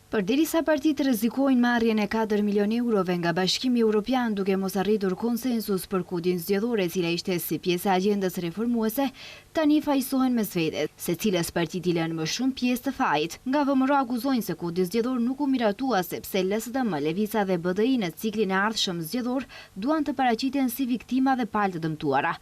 Përderisa partitë rrezikojnë marrjen e 4 milion eurove nga Bashkimi Evropian duke mos arritur konsensus për kodin zgjedhor e cila ishte si pjesë e agjendës reformuese, tani fajsohen mes vetes, secilës parti i lënë më shumë pjesë të fajit. Nga VMRO akuzojnë se kodi zgjedhor nuk u miratua sepse LSDM, Levica dhe BDI në ciklin e ardhshëm zgjedhor duan të paraqiten si viktima dhe palë të dëmtuara.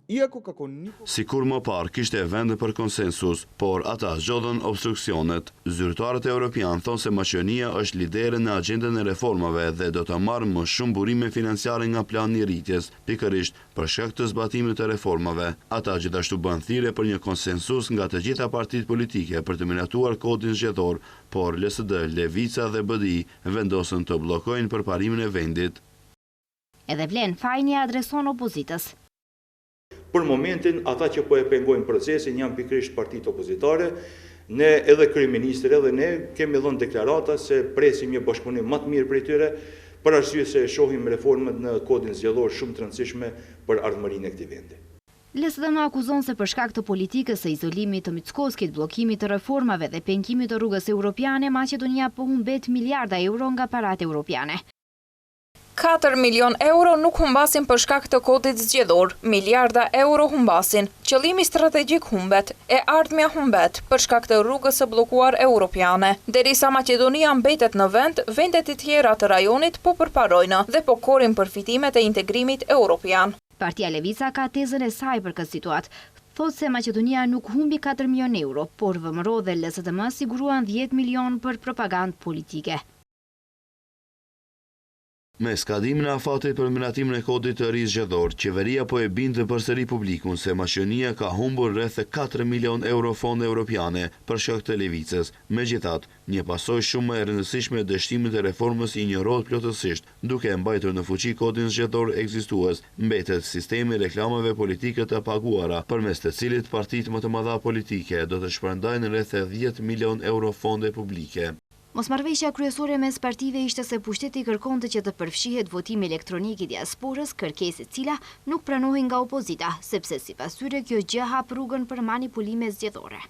Sikur më parë kishte vende për konsensus, por ata zgjodhen obstruksionet. Zyrtarët evropian thonë se Maqedonia është lidere në agjendën e reformave dhe do të marrë më shumë burime financiare nga plani i rritjes, pikërisht për shkak të zbatimit të reformave. Ata gjithashtu bën thirrje për një konsensus nga të gjitha partitë politike për të miratuar kodin zgjedhor, por LSD, Levica dhe BDI vendosën të bllokojnë përparimin e vendit. Edhe Vlen Fajni adreson opozitës. Për momentin, ata që po e pengojnë procesin janë pikërisht partitë opozitare, ne edhe kryeministri edhe ne kemi dhënë deklarata se presim një bashkëpunim më të mirë prej tyre, për arsye se shohim reformat në kodin zgjedhor shumë të rëndësishme për ardhmërinë e këtij vendi. LSDM akuzon se për shkak të politikës së izolimit të Mickoskit, bllokimit të reformave dhe pengimit të rrugës europiane, Maqedonia po humbet miliarda euro nga paratë europiane. 4 milion euro nuk humbasin për shkak të kodit zgjedhor, miliarda euro humbasin, qëllimi strategjik humbet, e ardhmja humbet për shkak të rrugës së bllokuar europiane. Derisa Maqedonia mbetet në vend, vendet e tjera të rajonit po përparojnë dhe po korrin përfitimet e integrimit europian. Partia Levica ka tezën e saj për këtë situatë. Thotë se Maqedonia nuk humbi 4 milion euro, por VMRO dhe LSDM siguruan 10 milion për propagandë politike. Me skadimin e afatit për miratimin e kodit të ri zgjedhor, qeveria po e binte përsëri publikun se Maqedonia ka humbur rreth 4 milion euro fonde europiane për shkak të Levicës. Megjithatë, një pasojë shumë më e rëndësishme e dështimit të reformës injorohet plotësisht, duke mbajtur në fuqi kodin zgjedhor ekzistues, mbetet sistemi reklamave politike të paguara, përmes të cilit partitë më të mëdha politike do të shpërndajnë rreth 10 milion euro fonde publike. Mosmarrëveshja kryesore mes partive ishte se pushteti kërkonte që të përfshihet votimi elektronik i diasporës, kërkesë e cila nuk pranohej nga opozita, sepse sipas tyre kjo gjë hap rrugën për manipulime zgjedhore.